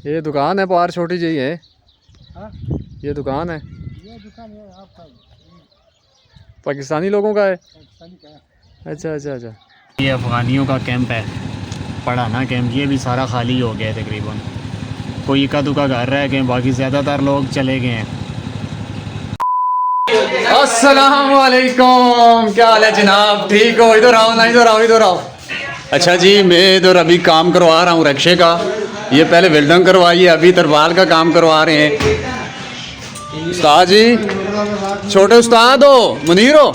ये दुकान है बाहर छोटी जी है। हाँ? ये दुकान है, ये दुकान है आपका पाकिस्तानी लोगों का है। पाकिस्तानी का है। अच्छा अच्छा अच्छा। ये अफ़गानियों का कैंप है, पड़ा ना कैंप। ये भी सारा खाली हो गया है तकरीबन, कोई इक्का दुक्का घर रह गए, बाकी ज़्यादातर लोग चले गए हैं। अस्सलाम वालेकुम, क्या हाल है जनाब? ठीक हो? इधर आओ ना, इधर आओ, इधर आओ। अच्छा जी, मैं इधर अभी काम करवा रहा हूँ रिक्शे का। ये पहले वेल्डिंग करवाई है, अभी तरपाल का काम करवा रहे हैं। उस्ताद जी, छोटे उस्ताद हो, मुनीर हो,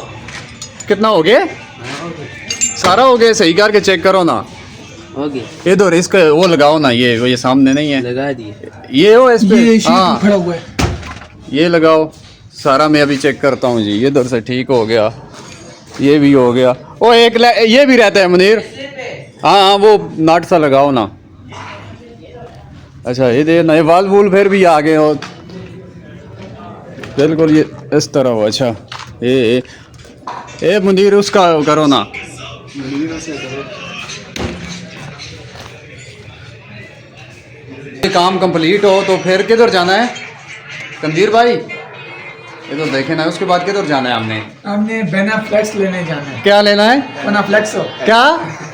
कितना हो गया? सारा हो गया, सही करके चेक करो ना। इधर इसका वो लगाओ ना, ये सामने नहीं है, लगा दिए। ये हो इस पे, हाँ खड़ा हुआ है, ये लगाओ सारा। मैं अभी चेक करता हूँ जी। ये इधर से ठीक हो गया, ये भी हो गया। ओ एक ये भी रहता है मुनीर। हाँ हाँ, वो नट सा लगाओ ना। अच्छा ये दे नए वाल वूल फिर भी आ गए हो, बिल्कुल ये इस तरह हो। अच्छा ये मुनीर उसका करो ना। काम कंप्लीट हो तो फिर किधर जाना है तंदीर भाई? ये तो देखे ना, उसके बाद किधर जाना है? हमने बेनाफ्लेक्स लेने जाना है। क्या लेना है? बेनाफ्लेक्सो। क्या?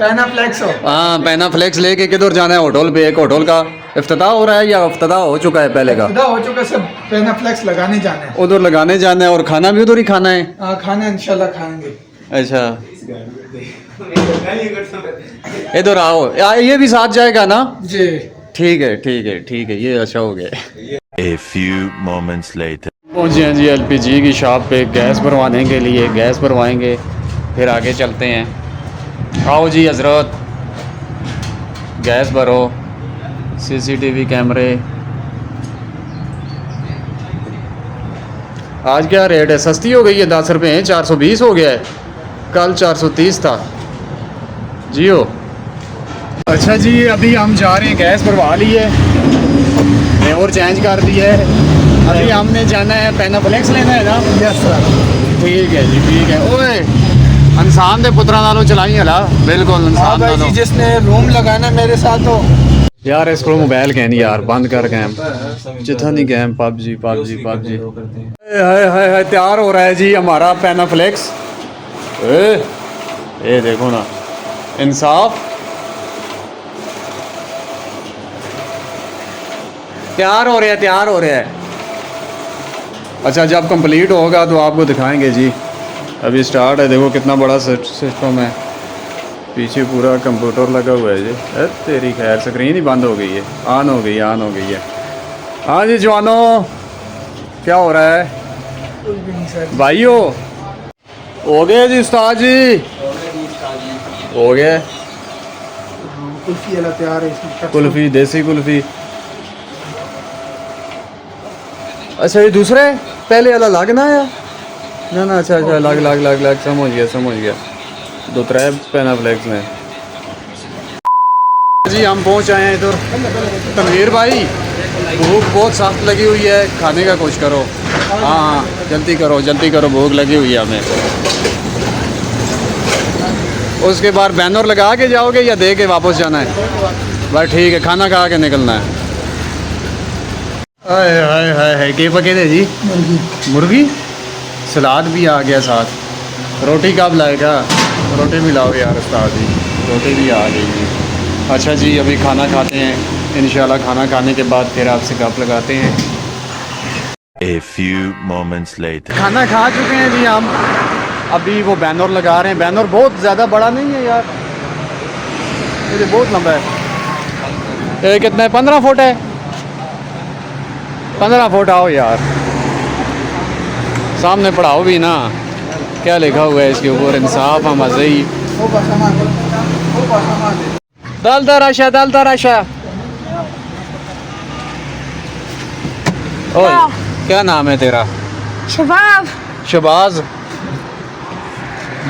बेनाफ्लेक्सो। हाँ, बेनाफ्लेक्स लेके किधर जाना है? होटल पे। एक होटल का इफ्तिताह हो रहा है या इफ्तिताह हो चुका है? पहले का इफ्तिताह हो चुका है, सब बेनाफ्लेक्स लगाने जाना है। उधर लगाने जाना है, और खाना भी उधर ही खाना है? खाना इंशाल्लाह खाएंगे। अच्छा इधर आओ, ये भी साथ जाएगा ना जी? ठीक है ठीक है ठीक है, ये अच्छा हो गया। A few moments later. पहुँचे हैं जी एलपीजी की शॉप पे गैस भरवाने के लिए। गैस भरवाएंगे फिर आगे चलते हैं। आओ जी हजरत, गैस भरो। सीसीटीवी कैमरे। आज क्या रेट है? सस्ती हो गई है, 10 रुपये हैं, 420 हो गया है, कल 430 था। जियो। अच्छा जी, अभी हम जा रहे हैं, गैस भरवा ली है और चेंज कर दिया है। अभी हमने जाना है, बेनाफ्लेक्स लेना है ना? Yes sir. ठीक है जी, ठीक है। ओए इंसान दे पुत्रा नालों चलाई हला, बिल्कुल इंसान नालों। जिसने रूम लगाना मेरे साथ हो यार, इसको मोबाइल कहनी यार, बंद कर गेम जितना नहीं game. PUBG PUBG PUBG. Hi तैयार हो रहा है जी हमारा बेनाफ्लेक्स। ये देखो ना, इंसाफ। तैयार हो रहा है, तैयार हो रहा है। अच्छा, जब कंप्लीट होगा तो आपको दिखाएंगे जी। अभी स्टार्ट है, देखो कितना बड़ा सिस्टम है, पीछे पूरा कंप्यूटर लगा हुआ है जी। तेरी खैर, स्क्रीन ही बंद हो गई है, ऑन हो गई है, ऑन हो गई है। हाँ जी जवानों, क्या हो रहा है भाइयों? हो गया जी उस्ताद जी, हो गया। कुल्फी वाला तैयार है इसमें। कुल्फी, देसी कुल्फी। अच्छा ये दूसरे पहले वाला लगना है ना? ना अच्छा अच्छा, लग लग लग लग, समझ गया समझ गया। 2-3 बेनाफ्लेक्स में जी हम पहुंच आए हैं इधर। तनवीर भाई, भूख बहुत सख्त लगी हुई है, खाने का कुछ करो। हाँ जल्दी करो जल्दी करो, भूख लगी हुई है हमें। उसके बाद बैनर लगा के जाओगे या दे के वापस जाना है? बस ठीक है, खाना खा के निकलना है। हाय हाय हाय हाय, के पके थे जी? मुर्गी। सलाद भी आ गया साथ। रोटी कब लाएगा? रोटी भी लाओ यार उस्ताद जी, रोटी भी आ गई जी। अच्छा जी, अभी खाना खाते हैं इंशाल्लाह। खाना खाने के बाद फिर आपसे गप लगाते हैं। A few moments later. खाना खा चुके हैं जी हम, अभी वो बैनर लगा रहे हैं। बैनर बहुत ज़्यादा बड़ा नहीं है यार, ये बहुत लंबा है। ये कितना है? 15 फुट है। 15 फुट। आओ यार, सामने पढ़ाओ भी ना, क्या लिखा हुआ है इसके ऊपर? इंसाफ हम मज़ई। दल दराशा, दल दराशा। ओए क्या नाम है तेरा? शबाब। शबाज।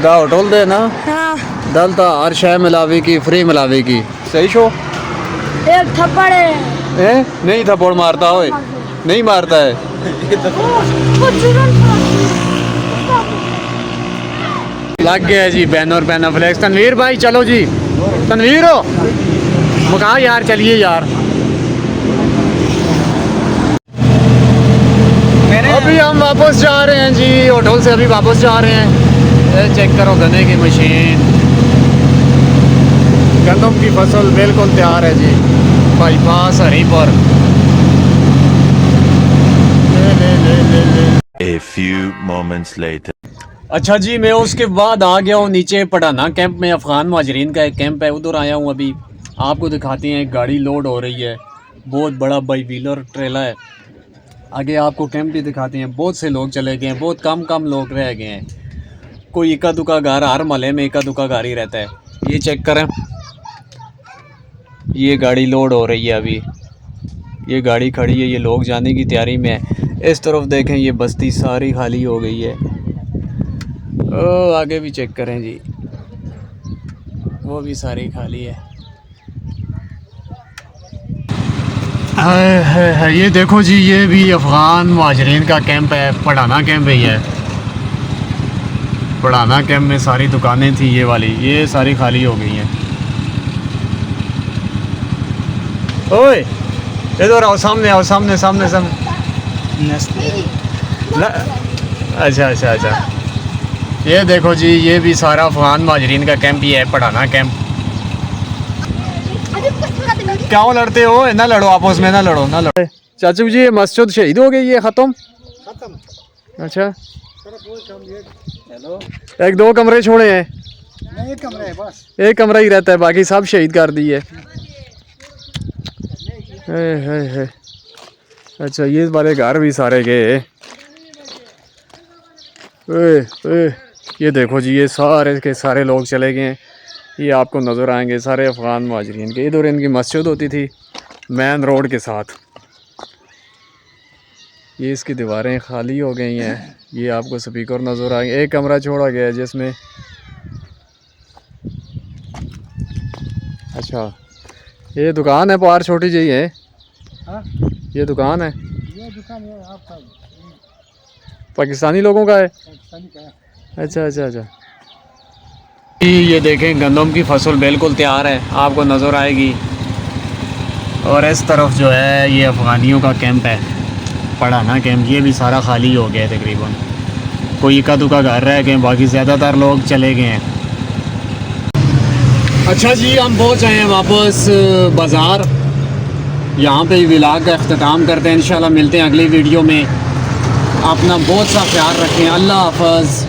दा होटल दे ना? हाँ। दल ता हर शय मिलावे की, फ्री मिलावे की। सही शो। एक थप्पड़ है। नहीं थप्पड़ मारता होए, नहीं मारता है। लग गया जी बैनर बेनाफ्लेक्स। तनवीर भाई चलो जी, तनवीर हो मुका यार, चलिए यार। हम वापस जा रहे हैं जी, होटल से अभी वापस जा रहे हैं। ये चेक करो गन्ने की मशीन, गंदम की फसल बिल्कुल तैयार है जी। Bypass Haripur. A few moments later. अच्छा जी, मैं उसके बाद आ गया हूँ नीचे पढ़ाना कैंप में। अफ़गान मुहाजिरीन का एक कैंप है, उधर आया हूँ। अभी आपको दिखाते हैं, गाड़ी लोड हो रही है, बहुत बड़ा बाई व्हीलर ट्रेला है। आगे आपको कैंप भी दिखाते हैं। बहुत से लोग चले गए हैं, बहुत कम लोग रह गए हैं। कोई इक्का दुक्का घर, हर महल्ले में इक्का दुक्का घर ही रहता है। ये चेक करें, ये गाड़ी लोड हो रही है। अभी ये गाड़ी खड़ी है, ये लोग जाने की तैयारी में है। इस तरफ देखें, ये बस्ती सारी खाली हो गई है। ओ आगे भी चेक करें जी, वो भी सारी खाली है। ये देखो जी, ये भी अफ़गान मुहाजिरीन का कैंप है, पढ़ाना कैंप ही है। पढ़ाना कैंप में सारी दुकानें थी, ये वाली, ये सारी खाली हो गई हैं। ओए इधर आओ, सामने आओ, सामने सामने सामने। अच्छा, ये देखो जी, ये भी सारा अफ़गान मुहाजिरीन का कैंप ही है, पढ़ाना कैंप। क्या लड़ते हो? ना लड़ो आपस में, ना लड़ो। चाचू जी, ये मस्जिद शहीद हो गई, ये ख़त्म। अच्छा, एक दो कमरे छोड़े हैं। एक कमरा है बस, एक कमरा ही रहता है, बाकी सब शहीद कर दिए। अच्छा, ये वाले घर भी सारे गए। ये देखो जी, ये सारे के सारे लोग चले गए हैं। ये आपको नज़र आएंगे सारे अफ़गान मुहाजिरीन के। इधर इनकी मस्जिद होती थी मेन रोड के साथ। ये इसकी दीवारें खाली हो गई हैं। ये आपको स्पीकर नज़र आएंगे। एक कमरा छोड़ा गया है जिसमें, अच्छा ये दुकान है, बाहर छोटी जी है। हाँ? ये दुकान है, ये दुकान है आपका, पाकिस्तानी लोगों का है। पाकिस्तानी का है। अच्छा। ये देखें, गंदम की फसल बिल्कुल तैयार है, आपको नज़र आएगी। और इस तरफ जो है, ये अफ़गानियों का कैंप है, पढ़ाना कैंप। ये भी सारा खाली हो गया है तकरीबन। कोई इक्का दुक्का घर रह गए, बाकी ज़्यादातर लोग चले गए हैं। अच्छा जी, हम पहुँच आए हैं वापस बाज़ार। यहाँ पे व्लॉग का अख्ताम करते हैं। इंशाल्लाह मिलते हैं अगली वीडियो में। अपना बहुत सा ख्याल रखें। अल्लाह हाफ़िज़।